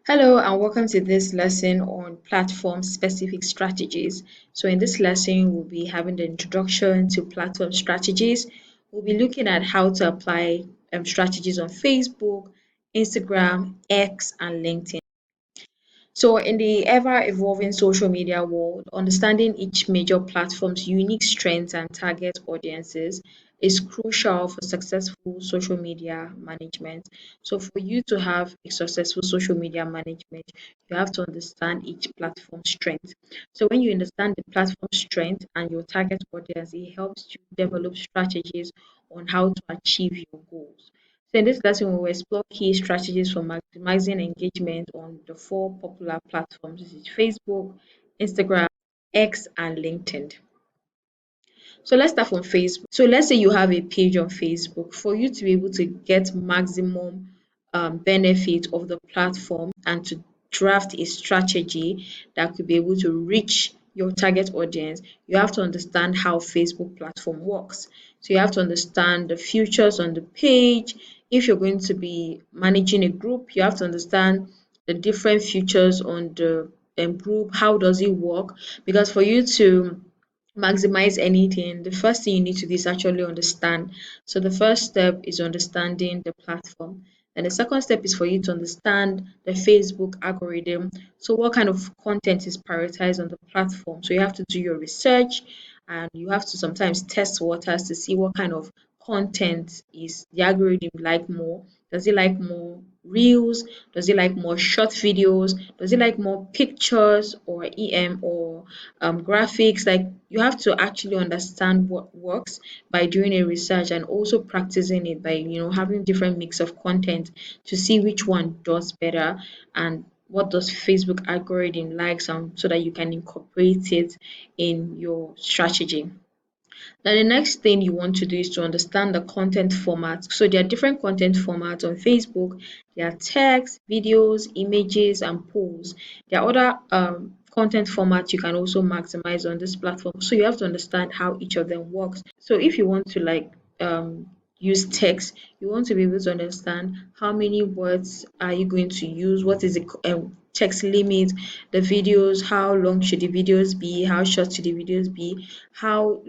Hello and welcome to this lesson on platform specific strategies. So in this lesson, we'll be having the introduction to platform strategies. We'll be looking at how to apply strategies on Facebook, Instagram, X, and LinkedIn. So, in the ever evolving social media world, understanding each major platform's unique strengths and target audiences is crucial for successful social media management. So, for you to have a successful social media management, you have to understand each platform's strength. So, when you understand the platform strength and your target audience, it helps you develop strategies on how to achieve your goals. So in this lesson, we will explore key strategies for maximizing engagement on the four popular platforms, which is Facebook, Instagram, X, and LinkedIn. So let's start from Facebook. So let's say you have a page on Facebook. For you to be able to get maximum benefit of the platform and to draft a strategy that could be able to reach your target audience, you have to understand how Facebook platform works. So you have to understand the features on the page. If you're going to be managing a group, you have to understand the different features on the group. How does it work? Because for you to maximize anything, the first thing you need to do is actually understand. So the first step is understanding the platform. And the second step is for you to understand the Facebook algorithm. So what kind of content is prioritized on the platform? So you have to do your research and you have to sometimes test waters to see what kind of content is the algorithm like more. Does it like more reels? Does it like more short videos? Does it like more pictures or EM or graphics? Like you have to actually understand what works by doing a research and also practicing it by having different mix of content to see which one does better and what does Facebook algorithm likes so that you can incorporate it in your strategy. Now, the next thing you want to do is to understand the content format. So there are different content formats on Facebook. There are text, videos, images, and polls. There are other content formats you can also maximize on this platform. So you have to understand how each of them works. So if you want to use text, you want to be able to understand how many words are you going to use, what is the text limit, the videos, how long should the videos be, how short should the videos be, how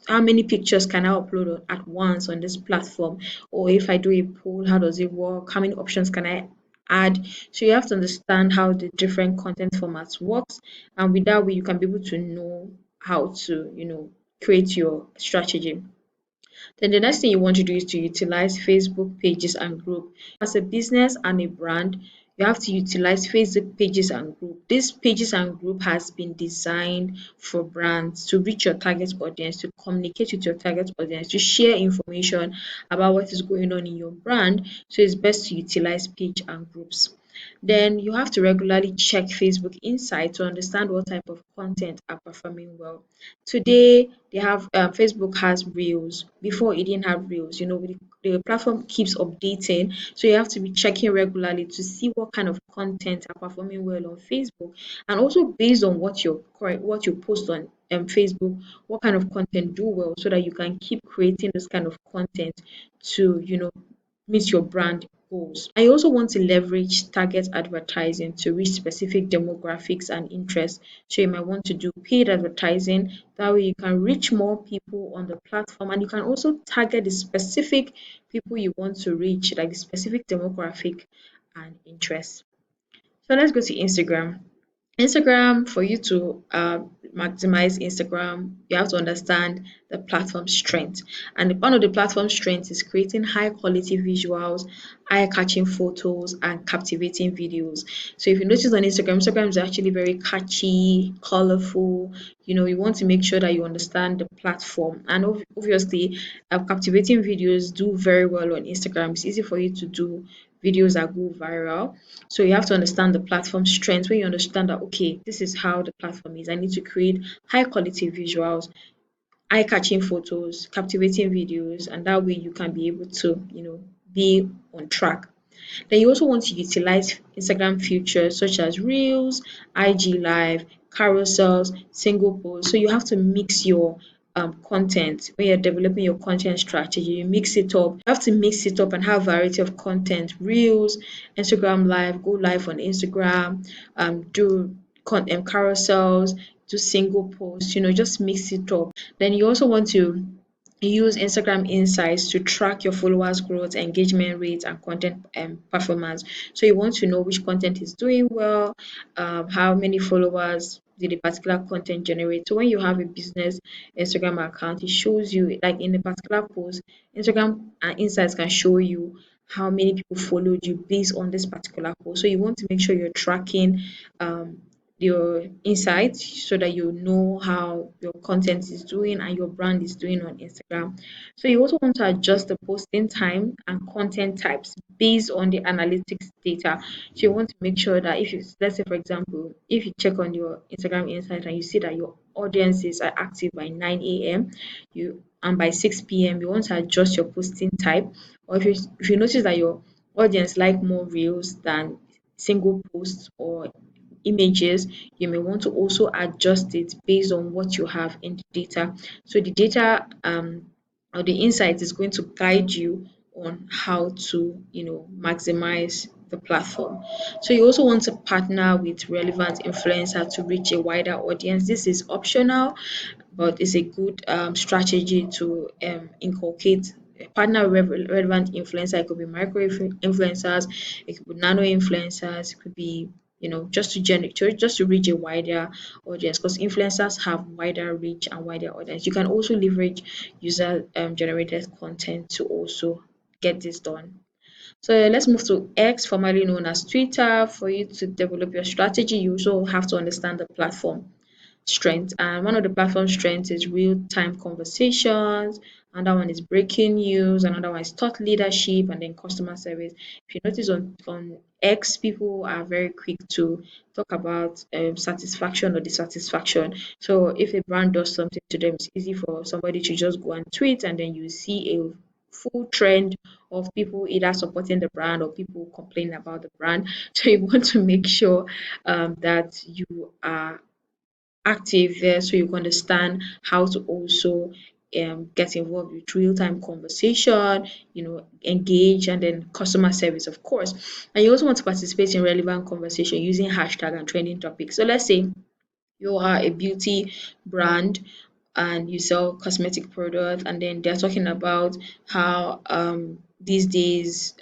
many pictures can I upload at once on this platform, or if I do a poll, how does it work, how many options can I add. So you have to understand how the different content formats works, and with that way you can be able to know how to create your strategy. Then the next thing you want to do is to utilize Facebook pages and group. As a business and a brand, you have to utilize Facebook pages and group. This pages and group has been designed for brands to reach your target audience, to communicate with your target audience, to share information about what is going on in your brand. So it's best to utilize page and groups. Then you have to regularly check Facebook Insight to understand what type of content are performing well. Today, they have Facebook has Reels. Before it didn't have Reels. The platform keeps updating, so you have to be checking regularly to see what kind of content are performing well on Facebook, and also based on what you post on Facebook, what kind of content do well, so that you can keep creating this kind of content to meet your brand goals. I also want to leverage target advertising to reach specific demographics and interests. So you might want to do paid advertising. That way you can reach more people on the platform and you can also target the specific people you want to reach, like the specific demographic and interests. So let's go to Instagram. Instagram, for you to maximize Instagram, you have to understand the platform strength. And one of the platform strengths is creating high quality visuals, eye catching photos, and captivating videos. So if you notice on Instagram, Instagram is actually very catchy, colorful. You want to make sure that you understand the platform. And obviously, captivating videos do very well on Instagram. It's easy for you to do videos that go viral. So you have to understand the platform strengths. When you understand that, okay, this is how the platform is, I need to create high quality visuals, eye catching photos, captivating videos, and that way you can be able to, be on track. Then you also want to utilize Instagram features such as Reels, IG Live, carousels, single posts. So you have to mix your content. When you're developing your content strategy, you mix it up. You have to mix it up and have variety of content, reels, Instagram live, go live on Instagram, do carousels, do single posts, just mix it up. Then you also want to use Instagram Insights to track your followers' growth, engagement rates, and content performance. So you want to know which content is doing well, how many followers did a particular content generate. So when you have a business Instagram account, it shows you, like in a particular post, Instagram Insights can show you how many people followed you based on this particular post. So you want to make sure you're tracking um, your insights so that you know how your content is doing and your brand is doing on Instagram. So you also want to adjust the posting time and content types based on the analytics data. So you want to make sure that if you, let's say for example, if you check on your Instagram insight and you see that your audiences are active by 9 a.m. you and by 6 p.m. you want to adjust your posting type. Or if you notice that your audience like more reels than single posts or images, you may want to also adjust it based on what you have in the data. So the data or the insight is going to guide you on how to, maximize the platform. So you also want to partner with relevant influencer to reach a wider audience. This is optional, but it's a good strategy to inculcate partner relevant influencer. It could be micro influencers, it could be nano influencers, it could be just to generate, just to reach a wider audience, because influencers have wider reach and wider audience. You can also leverage user generated content to also get this done. So let's move to X, formerly known as Twitter. For you to develop your strategy, you also have to understand the platform strength. And one of the platform strengths is real-time conversations. Another one is breaking news. Another one is thought leadership, and then customer service. If you notice on X, people are very quick to talk about satisfaction or dissatisfaction. So if a brand does something to them, it's easy for somebody to just go and tweet, and then you see a full trend of people either supporting the brand or people complaining about the brand. So you want to make sure that you are active there so you can understand how to also get involved with real-time conversation, engage, and then customer service, of course. And you also want to participate in relevant conversation using hashtag and trending topics. So let's say you are a beauty brand and you sell cosmetic products, and then they're talking about how these days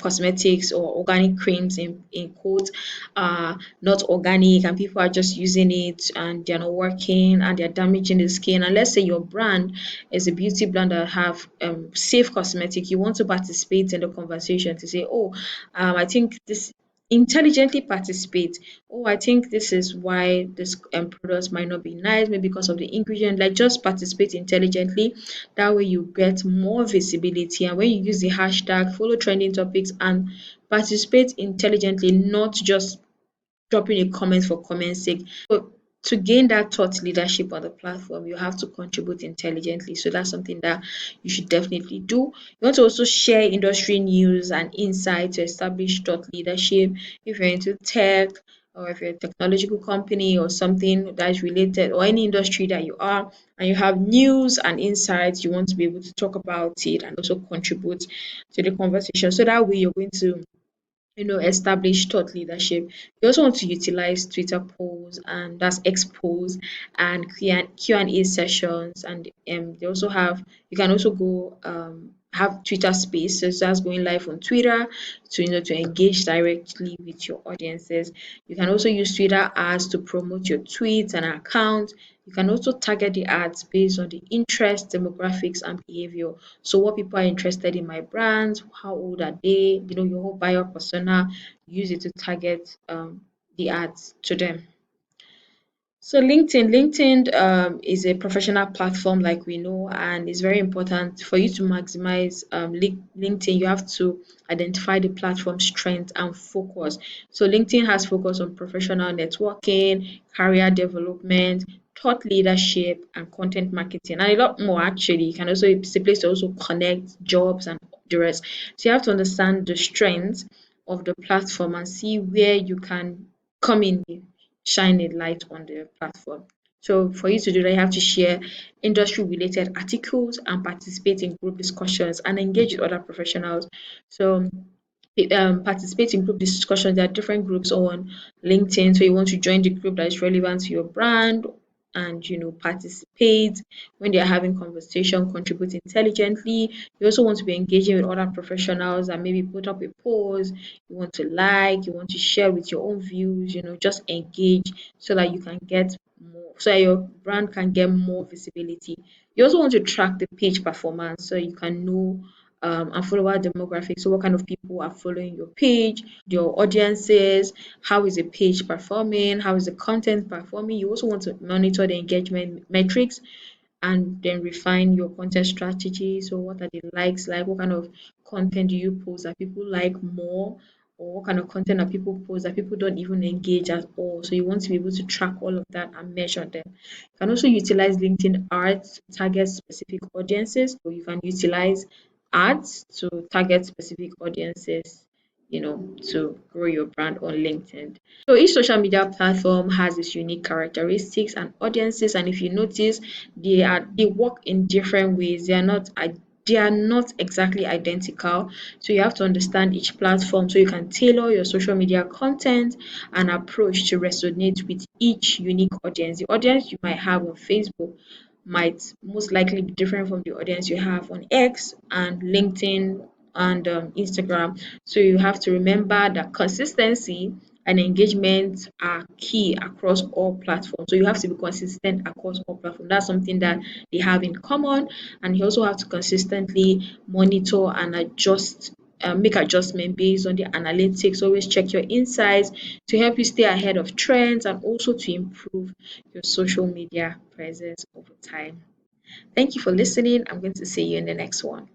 cosmetics or organic creams in quotes are not organic, and people are just using it and they're not working and they're damaging the skin. And let's say your brand is a beauty brand that have safe cosmetic, you want to participate in the conversation to say, oh, I think this, intelligently participate. Oh, I think this is why this product might not be nice, maybe because of the ingredient. Like, just participate intelligently. That way you get more visibility. And when you use the hashtag, follow trending topics and participate intelligently, not just dropping a comment for comment's sake. So to gain that thought leadership on the platform, you have to contribute intelligently. So that's something that you should definitely do. You want to also share industry news and insight to establish thought leadership. If you're into tech, or if you're a technological company or something that is related, or any industry that you are, and you have news and insights, you want to be able to talk about it and also contribute to the conversation. So that way you're going to establish thought leadership. You also want to utilize Twitter polls, and that's X polls, and Q&A sessions, and they also have, you can also go have Twitter spaces, that's going live on Twitter to to engage directly with your audiences. You can also use Twitter ads to promote your tweets and account. You can also target the ads based on the interest, demographics, and behavior. So what people are interested in my brands, how old are they, your whole buyer persona, use it to target the ads to them. So LinkedIn is a professional platform, like we know, and it's very important for you to maximize LinkedIn. You have to identify the platform strength and focus. So LinkedIn has focus on professional networking, career development, thought leadership, and content marketing, and a lot more actually. You can also, it's a place to also connect jobs and the rest. So you have to understand the strengths of the platform and see where you can come in, shine a light on the platform. So for you to do that, you have to share industry related articles and participate in group discussions and engage with other professionals. So participate in group discussions. There are different groups on LinkedIn. So you want to join the group that is relevant to your brand and participate when they are having conversation, contribute intelligently. You also want to be engaging with other professionals and maybe put up a post. You want to you want to share with your own views, just engage so that you can get more, so that your brand can get more visibility. You also want to track the page performance so you can know and follower demographics. So what kind of people are following your page, your audiences, how is the page performing, how is the content performing. You also want to monitor the engagement metrics and then refine your content strategy. So what are the likes like? What kind of content do you post that people like more? Or what kind of content that people post that people don't even engage at all? So you want to be able to track all of that and measure them. You can also utilize LinkedIn ads to target specific audiences. So you can utilize ads to target specific audiences, to grow your brand on LinkedIn. So each social media platform has its unique characteristics and audiences, and if you notice, they work in different ways. They are not exactly identical. So you have to understand each platform so you can tailor your social media content and approach to resonate with each unique audience. The audience you might have on Facebook might most likely be different from the audience you have on X and LinkedIn and Instagram. So you have to remember that consistency and engagement are key across all platforms. So you have to be consistent across all platforms. That's something that they have in common, and you also have to consistently monitor and adjust. Make adjustment based on the analytics. Always check your insights to help you stay ahead of trends and also to improve your social media presence over time. Thank you for listening. I'm going to see you in the next one.